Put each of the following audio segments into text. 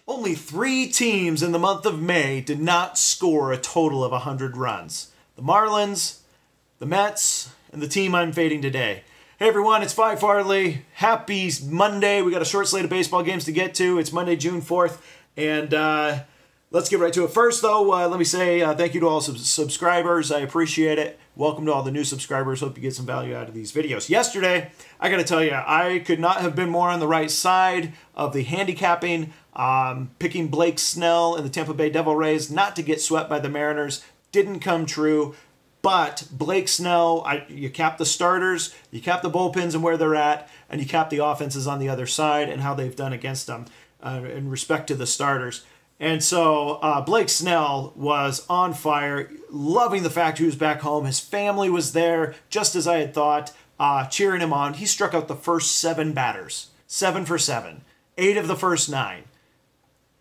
Only 3 teams in the month of May did not score a total of 100 runs. The Marlins, the Mets, and the team I'm fading today. Hey everyone, it's Phi Farley. Happy Monday. We got a short slate of baseball games to get to. It's Monday, June 4th, and let's get right to it. First, though, let me say thank you to all subscribers. I appreciate it. Welcome to all the new subscribers. Hope you get some value out of these videos. Yesterday, I got to tell you, I could not have been more on the right side of the handicapping. Picking Blake Snell and the Tampa Bay Devil Rays not to get swept by the Mariners didn't come true. But Blake Snell, you cap the starters, you cap the bullpens and where they're at, and you cap the offenses on the other side and how they've done against them in respect to the starters. And so Blake Snell was on fire, loving the fact he was back home. His family was there, just as I had thought, cheering him on. He struck out the first 7 batters, 7 for 7, 8 of the first 9.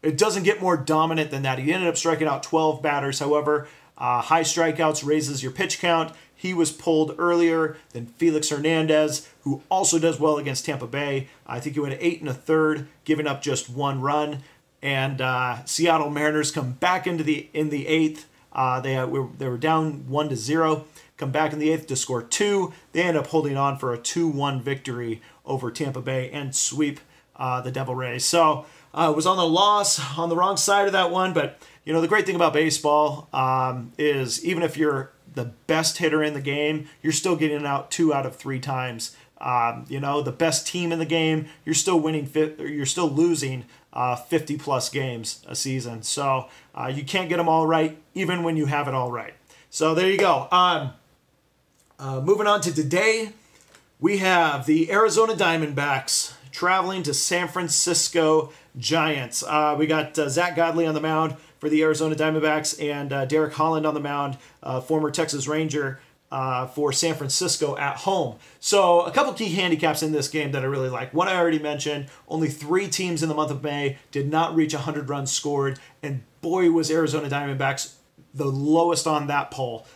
It doesn't get more dominant than that. He ended up striking out 12 batters. However, high strikeouts raises your pitch count. He was pulled earlier than Felix Hernandez, who also does well against Tampa Bay. I think he went 8 1/3, giving up just 1 run. And Seattle Mariners come back in the 8th. They were down 1-0. Come back in the 8th to score 2. They end up holding on for a 2-1 victory over Tampa Bay and sweep the Devil Rays. So was on the wrong side of that one. But you know, the great thing about baseball is even if you're the best hitter in the game, you're still getting out 2 out of 3 times. You know, the best team in the game, you're still losing 50 plus games a season. So you can't get them all right, even when you have it all right. So there you go. Moving on to today, we have the Arizona Diamondbacks traveling to San Francisco Giants. We got Zach Godley on the mound for the Arizona Diamondbacks and Derek Holland on the mound, former Texas Ranger, for San Francisco at home. So a couple key handicaps in this game that I really like. One I already mentioned, only 3 teams in the month of May did not reach 100 runs scored, and boy was Arizona Diamondbacks the lowest on that poll.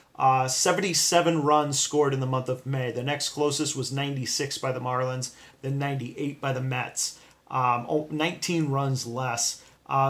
77 runs scored in the month of May. The next closest was 96 by the Marlins, then 98 by the Mets. 19 runs less.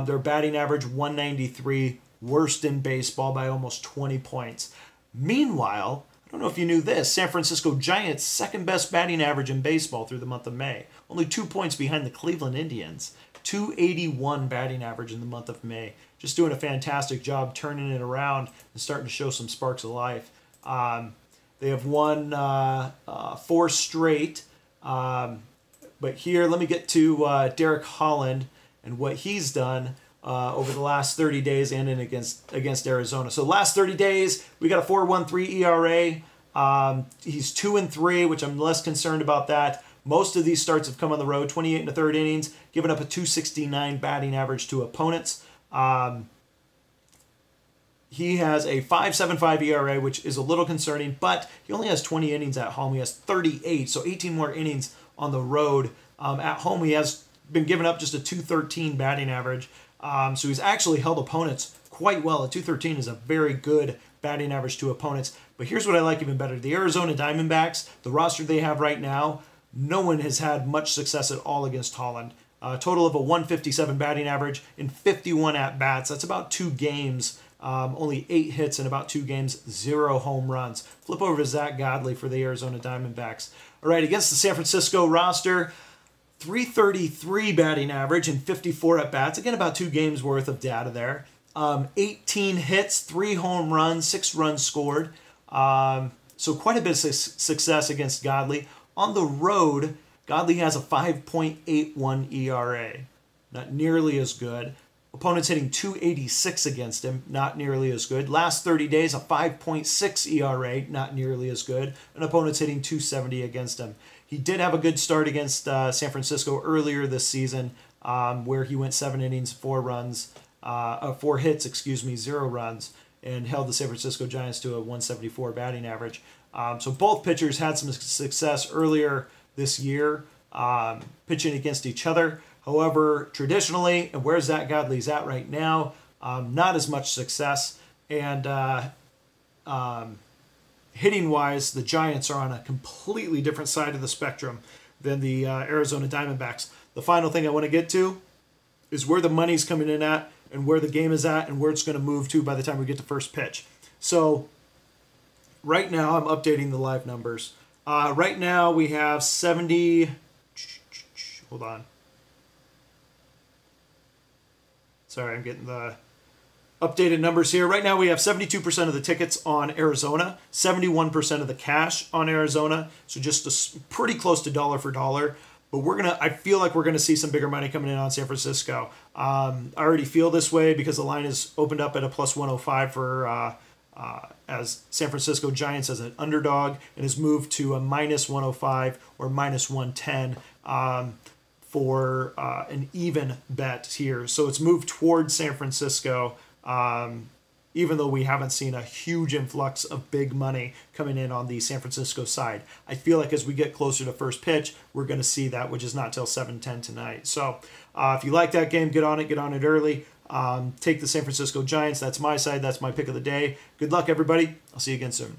Their batting average 193, worst in baseball by almost 20 points. Meanwhile, I don't know if you knew this, San Francisco Giants' second best batting average in baseball through the month of May. Only 2 points behind the Cleveland Indians. 281 batting average in the month of May. Just doing a fantastic job turning it around and starting to show some sparks of life. They have won 4 straight. But here, let me get to Derek Holland and what he's done over the last 30 days and in against Arizona. So last 30 days, we got a 4.13 ERA. He's 2-3, which I'm less concerned about that. Most of these starts have come on the road, 28 1/3 innings, giving up a 269 batting average to opponents. He has a 5.75 ERA, which is a little concerning, but he only has 20 innings at home. He has 38, so 18 more innings on the road. At home, he has been giving up just a 213 batting average. So he's actually held opponents quite well. A 213 is a very good batting average to opponents. But here's what I like even better. The Arizona Diamondbacks, the roster they have right now, no one has had much success at all against Holland. A total of a 157 batting average in 51 at-bats. That's about 2 games. Only 8 hits in about 2 games, 0 home runs. Flip over to Zach Godley for the Arizona Diamondbacks. All right, against the San Francisco roster, 333 batting average in 54 at-bats. Again, about 2 games worth of data there. 18 hits, 3 home runs, 6 runs scored. So quite a bit of success against Godley. On the road, Godley has a 5.81 ERA. Not nearly as good. Opponents hitting 286 against him, not nearly as good. Last 30 days, a 5.6 ERA, not nearly as good. And opponents hitting 270 against him. He did have a good start against San Francisco earlier this season, where he went 7 innings, 4 hits, 0 runs, and held the San Francisco Giants to a 174 batting average. So both pitchers had some success earlier this year pitching against each other. However, traditionally, and where Zach Godley's at right now, not as much success. And hitting-wise, the Giants are on a completely different side of the spectrum than the Arizona Diamondbacks. The final thing I want to get to is where the money's coming in at and where the game is at and where it's going to move to by the time we get to first pitch. So right now, I'm updating the live numbers. Right now, we have 70... Hold on. Sorry, I'm getting the updated numbers here. Right now, we have 72% of the tickets on Arizona, 71% of the cash on Arizona, so just pretty close to dollar for dollar. But I feel like we're gonna see some bigger money coming in on San Francisco. I already feel this way because the line is opened up at a plus 105 for as San Francisco Giants as an underdog, and has moved to a minus 105 or minus 110 for an even bet here. So it's moved towards San Francisco, even though we haven't seen a huge influx of big money coming in on the San Francisco side. I feel like as we get closer to first pitch, we're going to see that, which is not till 7:10 tonight. So if you like that game, get on it early. Take the San Francisco Giants. That's my side. That's my pick of the day. Good luck, everybody. I'll see you again soon.